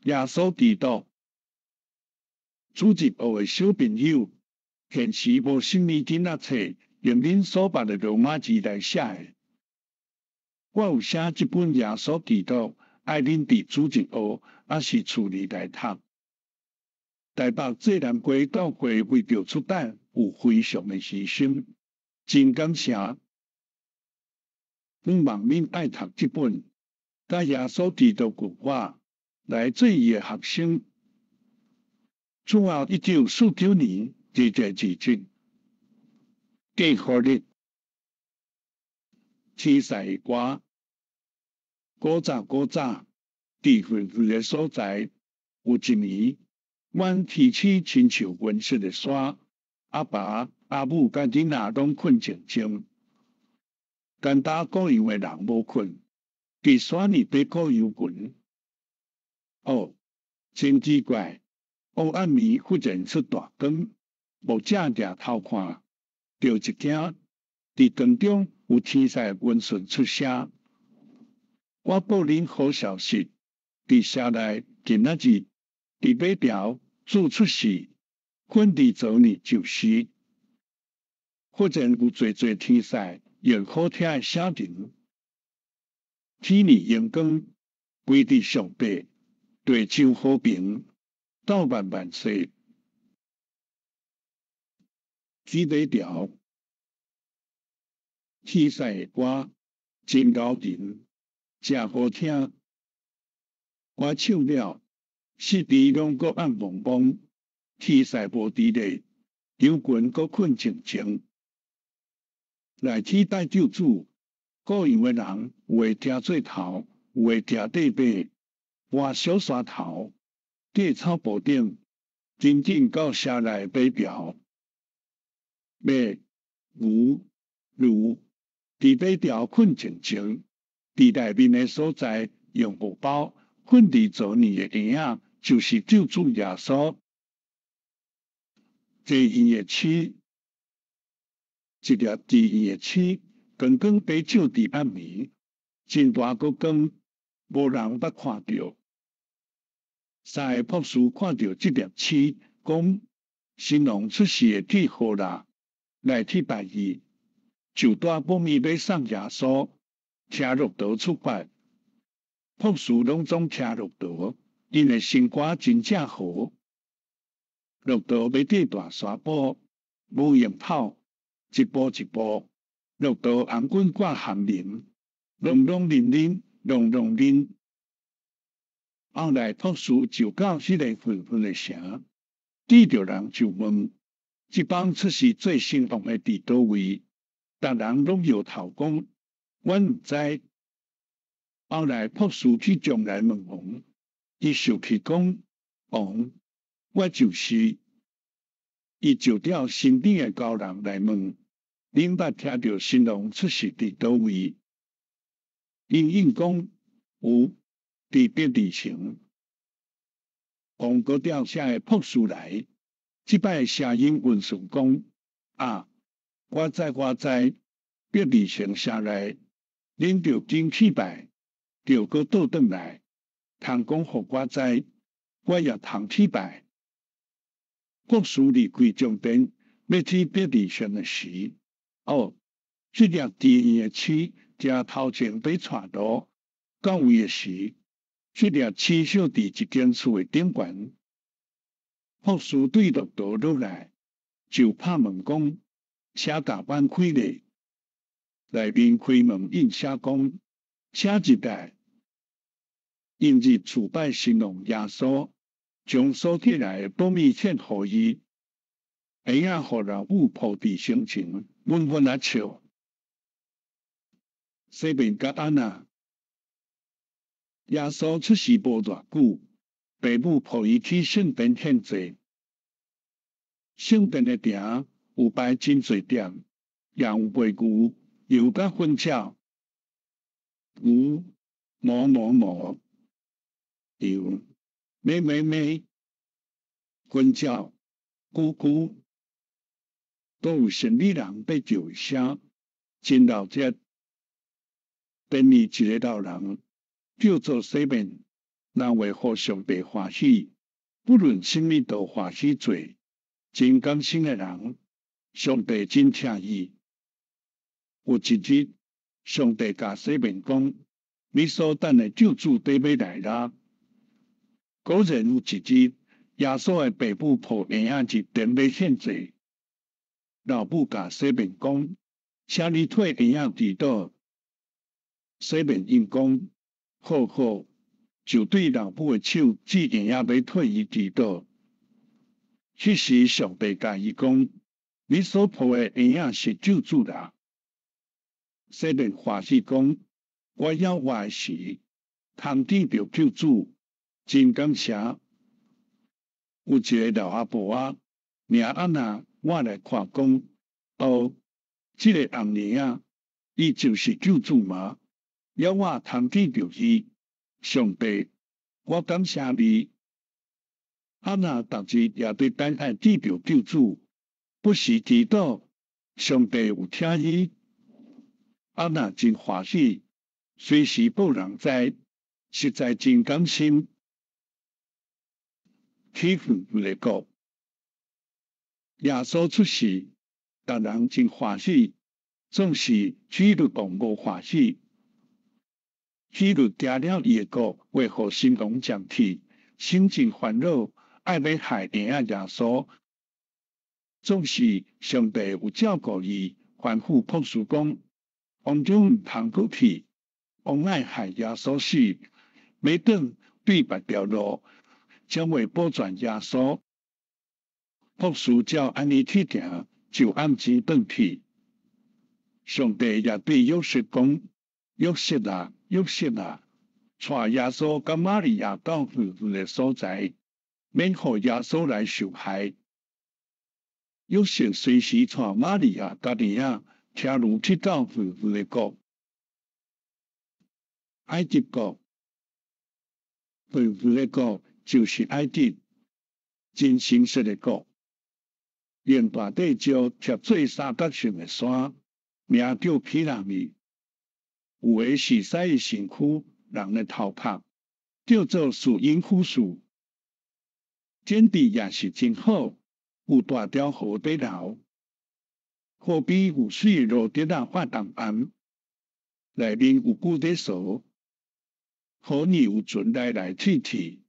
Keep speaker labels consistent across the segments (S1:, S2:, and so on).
S1: 耶稣基督，主入学的小朋友，现时无心理囡仔册，用恁所捌的罗马字来写的。我有写这本耶稣基督，爱恁伫主入学，还是厝里来读。台北济南街教会为着出版，有非常的牺牲，真感谢。我望恁爱读这本，甲耶稣基督句话来做伊的学生。主后1949年2月2日，记号日，天使歌，古早，地远的所在，有一年，阮天气亲像温室的山，阿爸阿母甲囡仔拢困静静，干打各样的人无困，伫山里爬过游群。哦，真奇怪！黑暗暝忽然出大光，无正抬头看，就一惊。伫光中有天使温顺出声。我报恁好消息，伫城内今仔日，伫马条主出世，困伫昨日就是。忽然有侪天使用好听的声调，天里阳光归伫上白，地上和平，道万万岁。举马条，天使的歌真高沉，真好听。我唱了，四地拢搁暗蒙蒙，天使无伫咧，游群搁困静静。来天带救主，各样的人有会听做头，有会听底尾，换小山头，地草坡顶，真正到城内马条。马、牛、驴，伫马条困静静，伫内面的所在用布包，困伫昨日的婴仔，就是救主耶稣。坐院的鼠，一粒伫院的鼠，光光白照伫暗暝，真大个光，无人捌看到。三个博士看到这粒鼠，讲新郎出世的天好啦，来去拜伊，就带保密要送耶稣，车骆驼出发。博士拢总车骆驼，因的身躯真正好。骆驼要过大沙坡，无用跑，一步一步。骆驼红棍挂含铃，隆隆铃铃，隆隆铃。后来博士就到迄个混混的城，遇到人就问：这帮出世最兴旺的伫倒位？逐人拢摇头讲：阮毋知。后来博士去将来问王，伊受气讲：王，我就是。伊就调身边的高人来问：恁捌听到新郎出世伫倒位？因应讲：有，伫别地城。王阁调下的博士来，即摆声音温顺讲：啊，我知，别地城城内，恁着紧去拜，着阁倒转来，通讲互我知，我也通去拜。博士离开将殿，要去别地城的时，这粒地院的鼠正头前被带路，到位的时，这粒鼠小伫一间厝的顶悬。博士对骆驼落来，就拍门讲：车甲搬开咧。内面开门应写讲：请入来。因入厝拜新郎耶稣，将所摕来的保密献互伊。婴仔互老母抱伫身前，温温啊笑。西面甲安娜，耶稣出世无偌久，父母抱伊去圣殿献祭。圣殿的埕有摆真侪点，也有卖牛、油甲粉鸟。牛哞哞哞，油咩咩咩，粉鸟咕咕，都有城里人要叫一声，真闹热。第二一个老人叫做西面，人为互上帝欢喜，不论什么都欢喜做。真感性的人，上帝真疼伊。有一日，上帝甲西面讲：你所等的救主得要来啦。果然有一日，耶稣的爸母抱婴仔一定要献祭。老母甲西面讲：请你替婴仔祈祷。西面应讲：好好，就对老母的手指婴仔要替伊祈祷。迄时上帝甲伊讲：你所抱的婴仔是救主啦。西面欢喜讲：我要活的时，通见到救主，真感谢。有一个老阿婆啊，名安娜，我来看讲，哦，这个红娘啊，伊就是救主吗？要我通见到伊，上帝，我感谢你。安娜逐日也对等待见到救主，不时祈祷，上帝有听伊。安娜真欢喜，随时报人知，实在真感心。天父来国，耶稣出世，大人真欢喜，总是希律王无欢喜。希律定了伊的国，为何心龙降体，心情烦恼，爱要害婴仔耶稣。总是上帝有照顾伊，吩咐博士讲：王中唔通过去，王爱害耶稣死，每等对别条路，将会保全耶稣。博士照安尼去行，就按时转去。上帝也对约瑟讲：约瑟啊，约瑟啊，带耶稣甲玛利亚到夫妇的所在，免互耶稣来受害。约瑟随时带玛利亚甲尼亚车路去到夫妇的国。埃及国，夫妇的国就是埃及，真神圣的国。连大地石贴做三角形的山，名叫皮拉米。有的是西的身躯，人的头壳，叫做树荫枯树。天地也是真好，有大条河在流，河边有水路在那发动岸，内面有骨在扫，河里有船来来去去，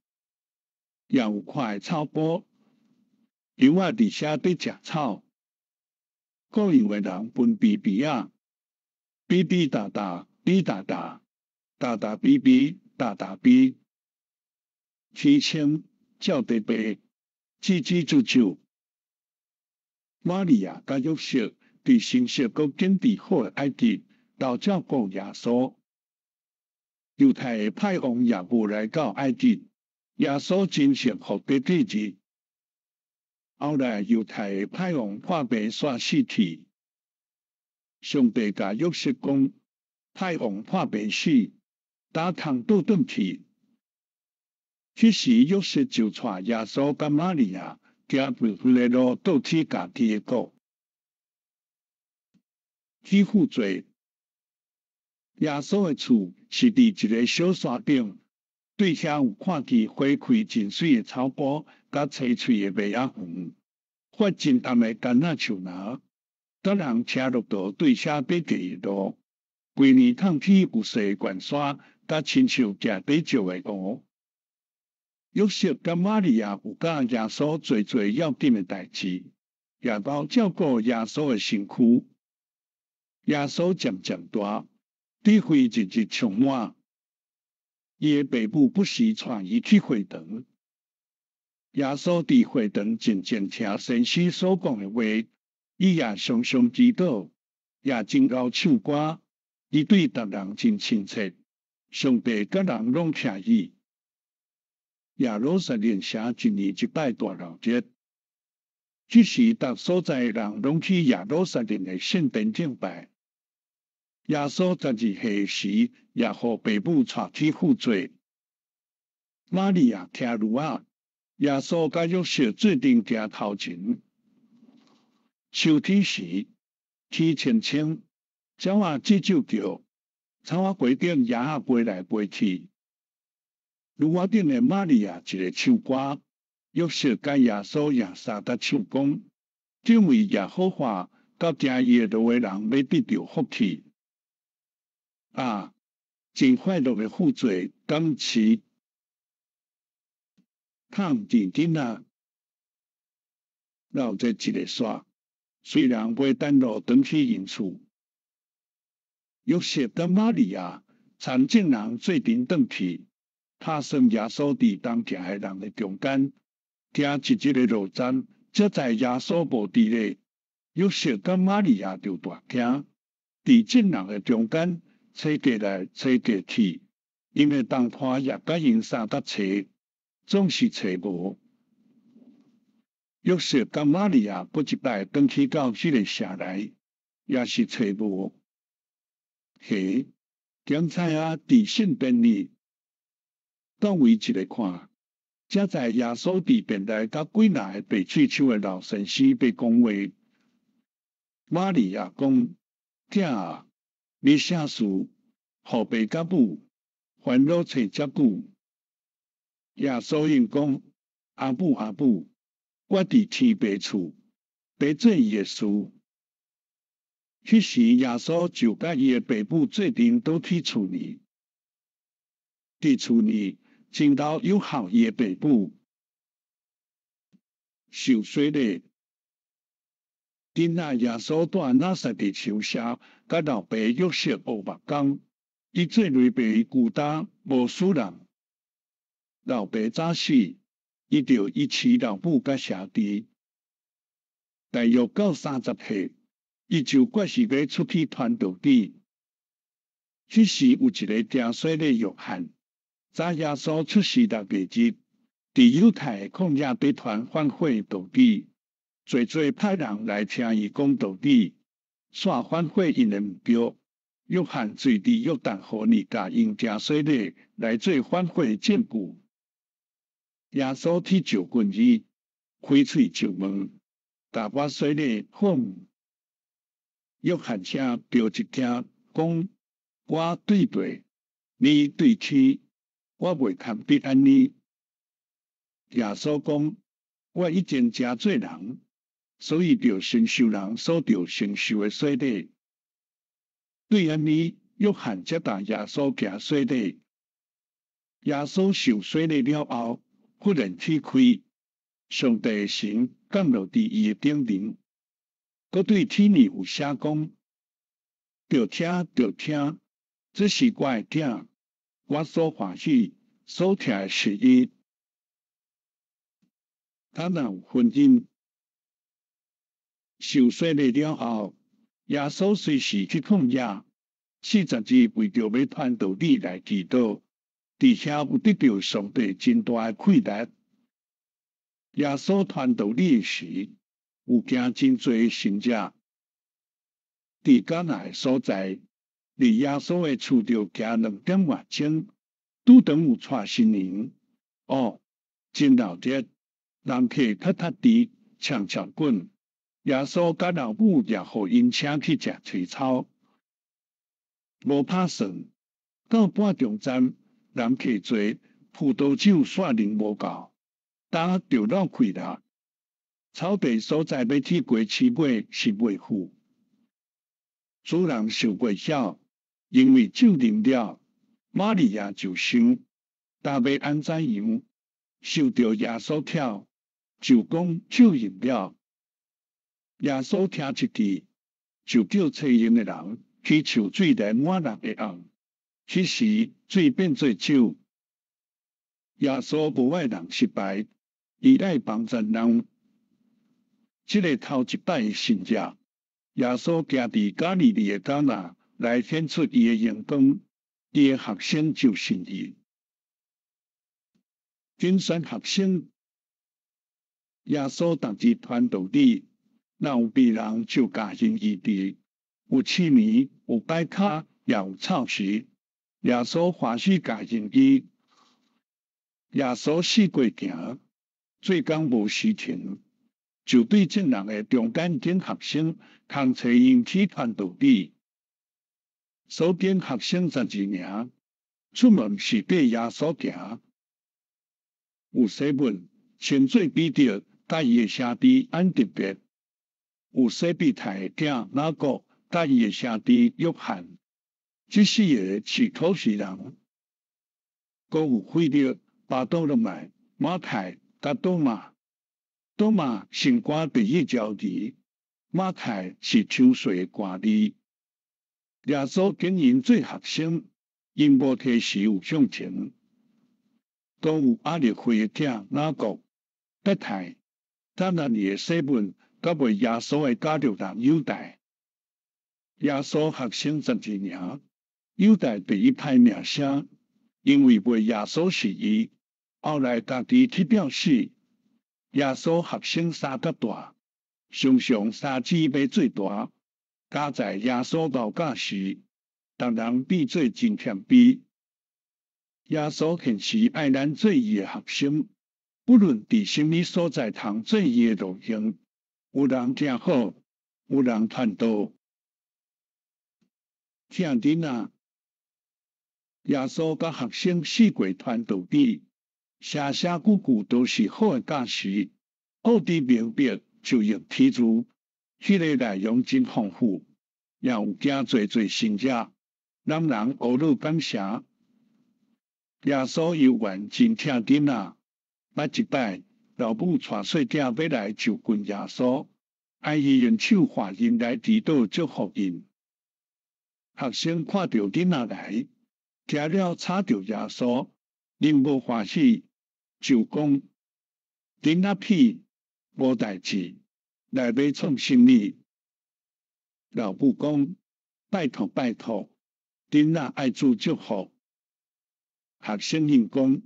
S1: 也有快草坡。牛仔伫遐在食草，各样的人分比比啊，比比哒哒，比哒哒，哒哒比比，哒哒比，天青照地白，吱吱啾啾。玛利亚甲约瑟对成熟阁建立好的埃及，都照顾耶稣。犹太的派王也无来到埃及，耶稣真幸福的日子。后来犹太的派王破病煞死去，上帝甲约瑟讲：派王破病死，打通倒转去。迄时约瑟就带耶稣甲玛利亚行夫妇的路，倒去家己的国。起负罪，耶稣的厝是伫一个小山顶，对遐有看见花开真水的草坡，甲青翠的麦仔园，发真暗的橄榄树林。当人车落道对遐爬第二路，规年通起有细悬山，甲亲像食底石的湖。约瑟甲玛利亚有甲耶稣做要紧的代志，也包照顾耶稣的身躯。耶稣渐渐大，智慧日日充满。伊的爸母不时带伊去会堂。耶稣伫会堂静静听先师所讲的话，伊也常常祈祷，也真够唱歌。伊对逐人真亲切，上帝甲人拢听伊。耶路撒冷城一年一摆大闹节，即时逐所在的人拢去耶路撒冷的圣殿敬拜。耶稣12岁时，也互爸母带去负罪。玛利亚听路啊，耶稣甲约瑟做阵行头前。秋天时，天青青，鸟仔吱啾叫，草仔规顶叶仔飞来飞去。如我顶的玛利亚一个唱歌，约瑟甲耶稣也三得唱讲，因为耶和华到听伊的路的人要得到福气。啊，真快乐的负罪，今次探甜甜啊，绕这一个线，虽然袂等路转去因厝，约瑟甲玛利亚参正人做阵转去，拍算耶稣伫当行的人的中间，听一日的路站，则在耶稣无伫咧，约瑟甲玛利亚就大惊，伫正人的中间找过来找过去，因为当拖也甲因三搭找，总是找无。约瑟甲玛利亚不一摆转去到迄个城内，也是找无。嘿，警察啊，伫身边里，当位一个看，则在耶稣伫边内甲几若个白喙手的老先生被讲话。玛利亚讲：囝啊，你啥事？互爸甲母烦恼找遮久？耶稣应讲：阿母阿母，我伫天父厝，爸做伊的事。迄时耶稣就甲伊的爸母做阵倒去厝里，伫厝里正头有孝伊的爸母受洗礼。囡仔耶稣带拿撒勒受下，甲老爸约瑟学目工，伊做雷爸孤单无输人。老爸早死，伊就遗弃老母甲兄弟。大约到30岁，伊就决是要出去传道理。迄时有一个定水的约翰，早耶稣出世6月日，伫犹太旷野被传反悔道理，侪派人来听伊讲道理，煞反悔因的目标。约翰随伫约旦河里甲因定水礼来做反悔证据。耶稣去召棍伊，开喙就问：但我水礼好唔？约翰听着一听讲：我对地，你对天，我袂堪必安尼。耶稣讲：我已经真做人，所以着承受人所着承受的水礼。对安尼，约翰接待耶稣行水礼。耶稣受水礼了后，忽然天开，上帝神降落伫伊的顶顶，佮对天里有声讲：着听，着听，这是我的囝，我所欢喜、所听的是伊。他若有婚姻，受洗礼了后，耶稣随时去旷野，40日为着要传道理来祈祷，伫遐有得到上帝真大的快乐。耶稣传道理时，有惊真侪信者。伫迦纳的所在，离耶稣的厝着行2点外钟，拄当有带新人。哦，真闹热，人客踢踢地，抢抢滚。耶稣甲老母也互因请去食炊草，无拍算。到半中站，人客多，葡萄酒煞啉无够，胆就闹开啦。草地所在要去过市尾是袂赴。主人受过晓，因为酒啉了，玛利亚就想，但要安怎样，受到耶稣挑，就讲酒饮了。耶稣听一记，就叫找用的人去取水来满人的甕。迄时水变做酒。耶稣无爱人失败，伊爱帮助人。这个头一摆的信者，耶稣行伫加利利的迦纳来显出伊的荣光，伊的学生就信伊。竞选学生，耶稣逐日传道理，若有病人就加行医治，有刺面，有摆骹，也有草时。耶稣欢喜加行医。耶稣四过行，做工无时停，就对正人的中间间学生，通找因去传道理。所见学生12名，出门是跟耶稣行，有西文称作彼得甲伊的兄弟安特别，有西庇太的囝雅各甲伊的兄弟约翰，这四个是土士人，阁有腓力、巴多罗买、马太甲多马。多马身挂第一招字，马太是抽水挂字。耶稣经营做学生，因无提时有向前，都有压力会的囝雅各、伯太，当然伊的西文，甲为耶稣的家族人犹大。耶稣学生12年，犹大第一派名声，因为为耶稣是伊，后来家己去表示。耶稣学生三甲大，常常三姊妹最大，加在耶稣老教时，人人比做真谦卑。耶稣现时爱咱做伊的学生，不论伫什么所在通做伊的路径，有人正好，有人传道。听恁啊，耶稣甲学生四过传道底。写句句都是好的教师，好的明白就用题字，迄个内容真丰富，也有惊侪新者，让人学了感谢。耶稣犹原真听恁啊，捌一摆老母带细囝要来就近耶稣，爱伊用手画因来祈祷祝福因。学生看到恁啊来，听了吵着耶稣，仍无欢喜。就讲，恁仔屁无代志，来要创什么？老母讲，拜托拜托，恁仔爱主祝福。学生应讲，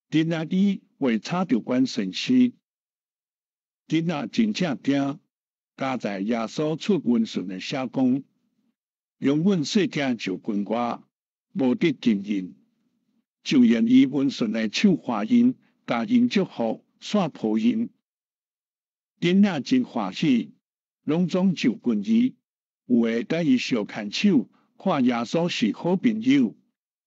S1: 恁仔你为吵着阮神师，恁仔真正惊，加在耶稣出温顺的写讲，用阮细囝就近我，无得经营，就愿以温顺的手画因。甲因祝福，煞抱因，恁仔真欢喜，拢总就近伊。有诶甲伊相牵手，看耶稣是好朋友；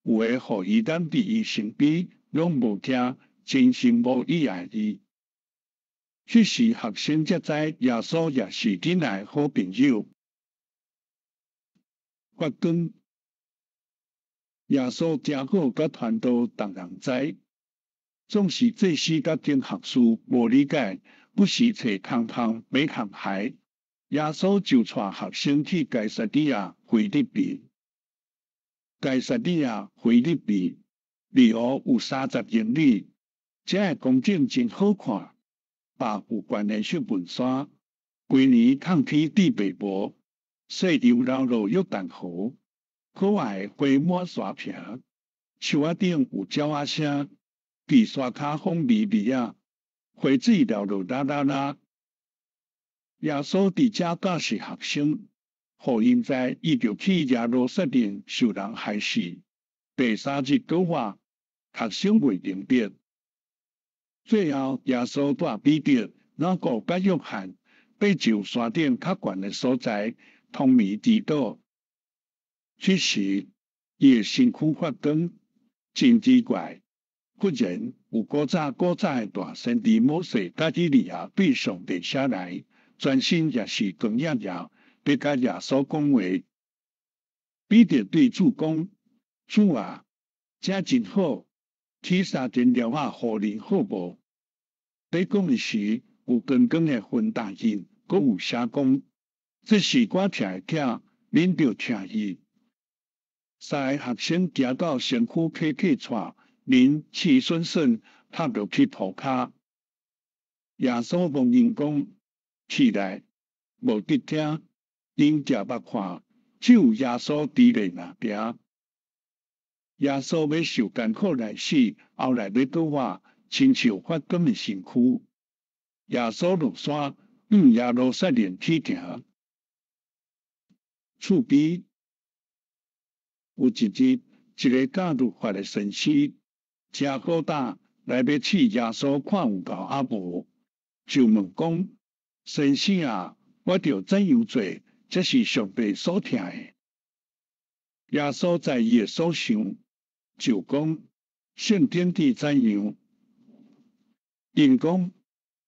S1: 有诶互伊咱伫伊身边，拢无惊，真心无意爱伊。这时学生才知耶稣也是恁仔诶好朋友。发光，耶稣真好，甲传道，人人知。总是这时甲经学士无理解，不时找空空买空鞋。耶稣就带学生去该撒利亚腓立比。该撒利亚腓立比离河有30英里，这个风景真好看，白有关的雪文山，规年空气地北薄，细流绕落约旦河，可爱花满山坪，树仔顶有鸟仔声。比山骹风微微啊，花水流落啦啦啦。耶稣伫遮教示学生，互因知伊就去耶路撒冷受人害死。第3日倒话，学生未明白。最后，耶稣带彼得、雅各甲约翰，爬上山顶较悬的所在，通眠祈祷。这时，伊的身躯发光，真奇怪。忽然有古早的大先知摩西甲以利亚对上帝下来，全身也是光耀耀，要甲耶稣讲话。彼得对主讲：“主啊，这真好，天3点了啊，互恁好无？”在讲的时，有光光的分大印，阁有写讲：“这是我听的囝，恁着听伊。”3个学生行到身躯客喘。恁气顺顺，趴落去涂骹。耶稣望因讲：“起来，无得听，恁只捌看，只有耶稣伫咧那边。耶稣要受艰苦来死，后来要倒我，亲像发光的身躯。耶稣落山，向耶路撒冷去行。厝边有一日，一个教律法的先师。真好打，来要去耶稣看有够啊无，就问讲：“先生啊，我着怎样做，这是上帝所听的？”耶稣在伊的所想，就讲：“圣经地怎样，因讲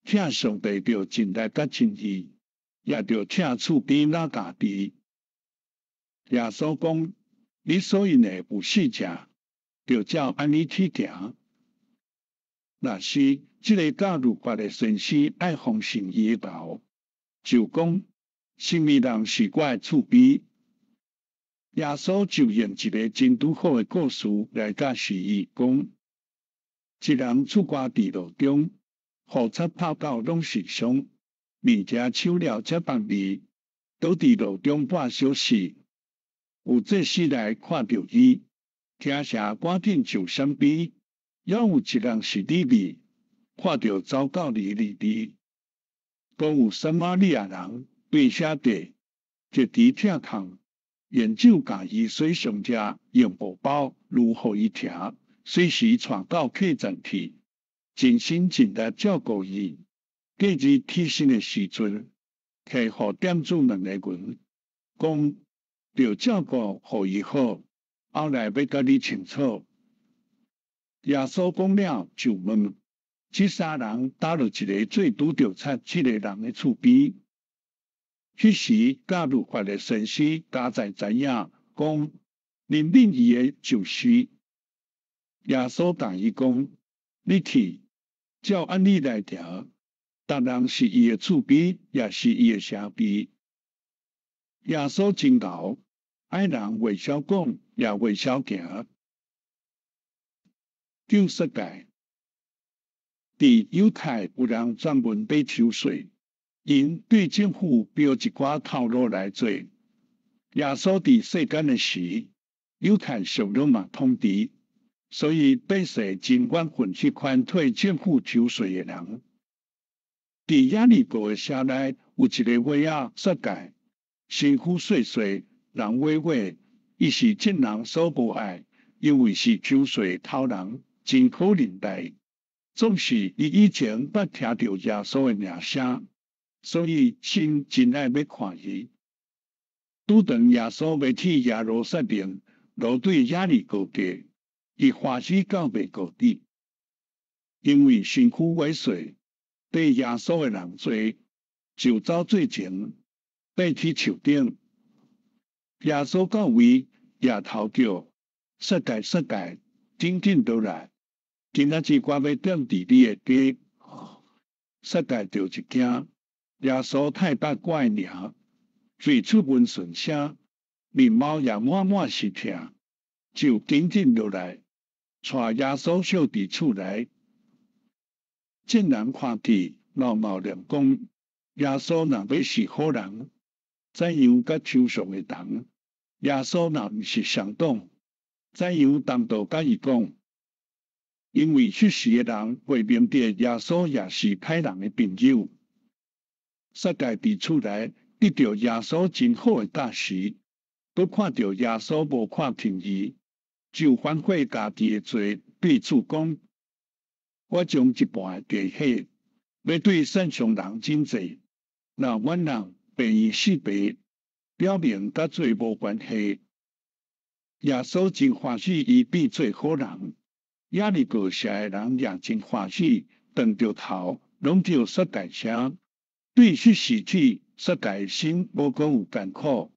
S1: 请上帝着尽力甲真意，也着请厝边那家己。耶稣讲：你所应的有四只，着照安尼去行。若是即个教律法的先师爱奉行伊的道，就讲什么人是我的厝边？耶稣就用一个真拄好的故事来解释伊，讲一人出外伫路中，雨擦泡到拢是伤，而且手了才放离，倒伫路中半小时。有这时来看到伊，听声赶紧就闪避。也有一人是利未，看到走到离地，讲有撒玛利亚人对写地，一直疼痛，研究家己水上者用布包如何伊听，随时传到客栈去，尽心尽力照顾伊。隔日起身的时阵，客户店主两个人讲，着照顾互伊好，后来要甲你清楚。耶稣讲了，就问：这三人打入一个最拄着插这个人的厝边。迄时教律法的先师加在知影，讲认定伊的就是。耶稣答伊讲：你去，照安尼来调，逐人是伊的厝边，也是伊的城边。耶稣真牛，爱人未晓讲，也未晓行。旧世界，伫犹太有人专门买抽税，因对政府标一寡套路来做。耶稣伫世间的时，犹太属罗马统治，所以百姓真怨恨迄款退政府抽税的人。伫亚利哥的城内有一个尾仔世界，身躯细细，人歪歪，伊是众人所无爱，因为是抽税偷人。真可怜待，总是伊以前捌听到耶稣的名声，所以心真爱要看伊。拄当耶稣要去耶路撒冷，路对亚利哥街，伊欢喜到袂过底，因为身躯萎缩，对耶稣的人多，就走最前，爬去树顶。耶稣到位，也头叫世界，紧紧倒来。今仔日我要踮伫你的家，世界就一惊。耶稣太捌我的名，嘴出温顺声，面貌也满是疼，就紧紧落来，带耶稣小伫厝内。众人看见，闹闹念讲，耶稣若要是好人，怎样甲抽象的同？耶稣若毋是上党，怎样当道甲伊讲？因为迄时的人会明白耶稣也是歹人的朋友。世界伫厝内得到耶稣真好的教示，都看到耶稣无看轻伊，就反悔家己的罪，对主讲：我将一半地血，要对善上人真济，若阮人便以死白，表明甲罪无关系。耶稣真欢喜伊变做好人。亚利哥城的人也真欢喜，转着头，拢着世界城。对迄时起，世界心无讲有艰苦。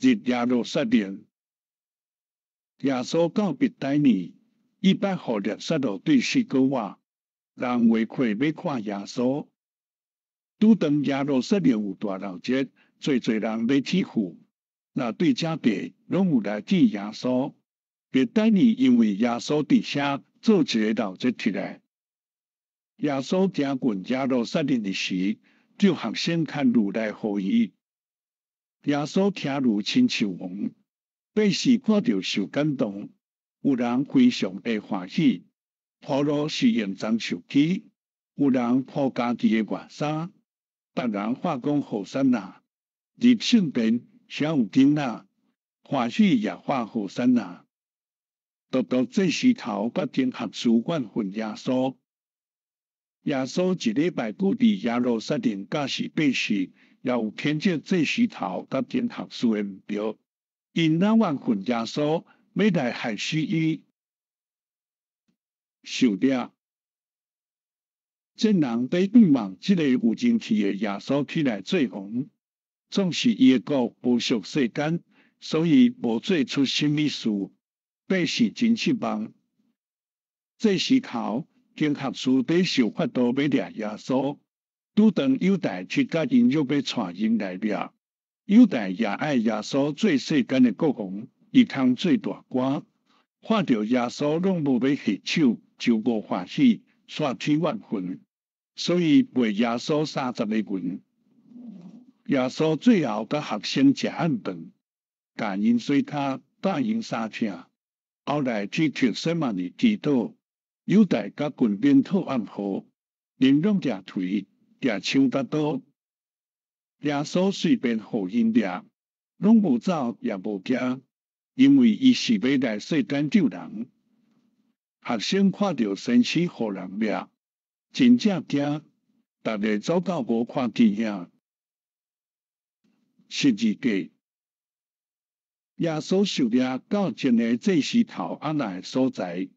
S1: 入耶路撒冷，耶稣到别大尼，伊捌互列撒路对四个话，人围过要看耶稣。拄当耶路撒冷有大闹节，侪人要去赴，那对遮地拢有来见耶稣。别大尼因为耶稣伫遐做一个闹节起来，耶稣行近耶路撒冷的时，就学生牵驴来互伊。耶稣听驴亲像王，百姓看到受感动，有人非常的欢喜。铺路是用棕树枝，有人铺家己的外衫，别人话讲好山呐，入圣殿谁有囡仔，欢喜也话好山呐。独这时头决定合书怨恨耶稣。耶稣一礼拜久伫耶路撒冷教示百姓，也有偏见这时头决定合书的目标。因那怨恨耶稣，要来害死伊。受了，真人在仰望这个有情气的耶稣起来做王，总是伊的国无属世间，所以无做出什么事，表示真失望。这时候，经学士在受法度要掠耶稣，拄当犹大去甲因约要带因来掠。犹大也爱耶稣做世间的国王，伊通做大官。看到耶稣拢无要下手，就无欢喜，煞起怨恨，所以卖耶稣30个银。耶稣最后甲学生食暗饭，教因随他带因三请，后来去帖撒马尼祈祷。犹大甲军兵讨暗号，连拢掠腿，掠枪甲刀。耶稣随便互因掠，拢无走也无惊，因为伊是要来世间救人。学生看到先使互人掠，真正惊，逐个走到无看见影。十字架，耶稣受掠到前个祭司头安那的所在，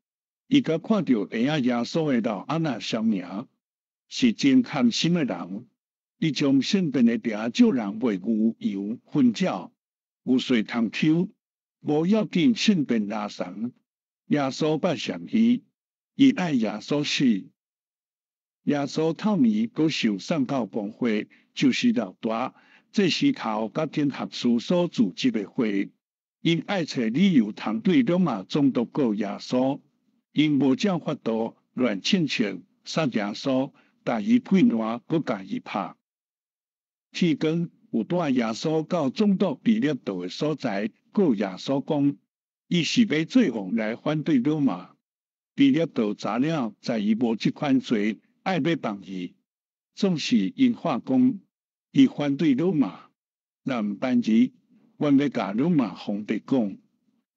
S1: 伊甲看到会影耶稣的老安那相名，是真堪心的人。伊将身边的茶少人卖牛油粉饺，有水通抽，无要紧身边拉绳。耶稣捌上伊，伊爱耶稣死。耶稣透年阁受送到公会，就是老大。这时头甲天学士所组织的会，因爱找理由通对罗马总督告耶稣，因无照法度乱请求杀耶稣，但伊配烂阁甲伊拍。天光有带耶稣到总督比勒道的所在，告耶稣讲，伊是要做王来反对罗马。比勒道知了，在伊无这款罪，爱要放伊，总是因话讲，伊反对罗马，但毋单止，阮要甲罗马皇帝讲，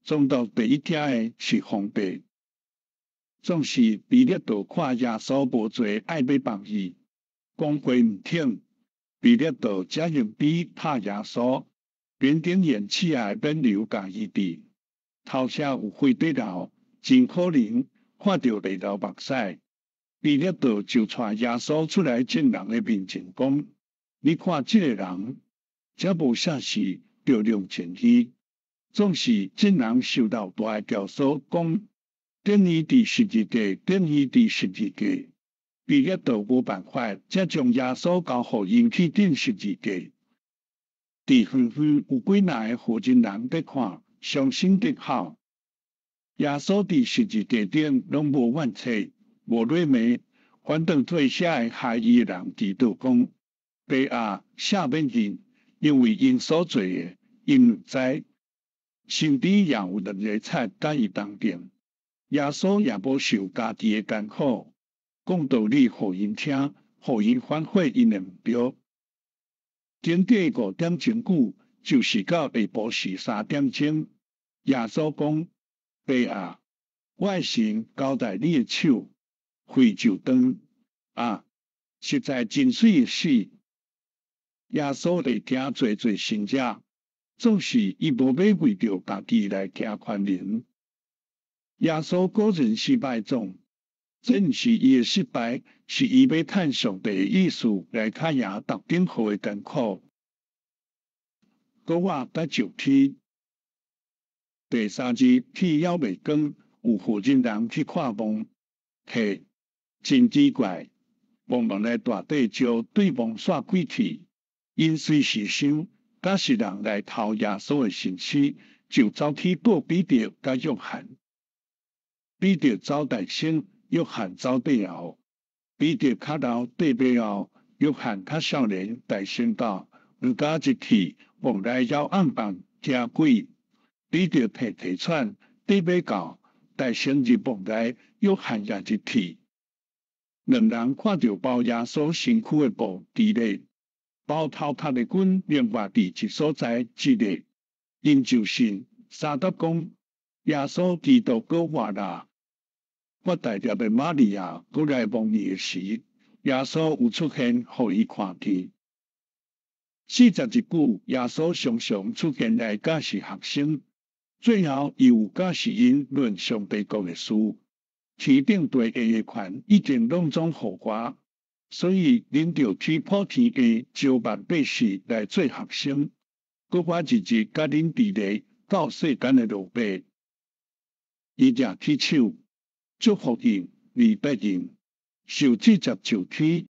S1: 总督第一听的是皇帝。总是比勒道看耶稣无罪，爱要放伊，讲话毋听。比勒道才用笔拍耶稣，边顶演起来免流甲伊治。头车有火底流，真可能看到泪流目屎。比勒道就带耶稣出来众人的面前讲：你看这个人，这无啥事着量前去，总是众人受到大教唆讲，点伊伫十字架，点伊伫十字架。比勒道无办法，才将耶稣交互因去顶十字架。伫远远有几若个附近人在看，伤心极好。耶稣伫十字架顶拢无怨气，无落骂，反倒对写的害伊的人祈祷讲：爸啊，赦免因，因为因所做的，因毋知。甚至也有两个菜甲伊同定，耶稣也无受家己的艰苦。讲道理，互因听，互因反悔因的目标。整整5点钟久，就是到下晡时3点钟。耶稣讲：爸啊，我的神交代你的手，血就断啊！实在真水的死。耶稣来听做信者，总是伊无要为着家己来听宽仁。耶稣个人失败中。这毋是伊的失败，是伊要趁上帝的意思来看赢特定好的艰苦。我甲就天，第3日天还未光，有附近人去看梦，嘿，真奇怪，梦来大地石对梦煞鬼去，因随时想，假是人来偷耶稣的身躯，就走去告彼得甲约翰。彼得走大声。约翰走背后，彼得较老缀背后，约翰较少年大声道：毋敢一去，梦来要暗房惊鬼。彼得提喘，缀背到大声入梦内，约翰也一去。两人看到包耶稣身躯的布伫咧，包头拍的棍另外伫一所在一咧，因就信三德讲耶稣基督搁活啦。我大粒的玛利亚过来望伊时，耶稣有出现，互伊看见。41句，耶稣常常出现来教示学生，最后伊有教示因论上帝国的事。天顶地下的权已经拢总互我，所以恁着去普天下招万百姓来做学生，搁我日日甲恁伫咧斗世间的落魄，伊正去唱祝福印、200印，受40就起。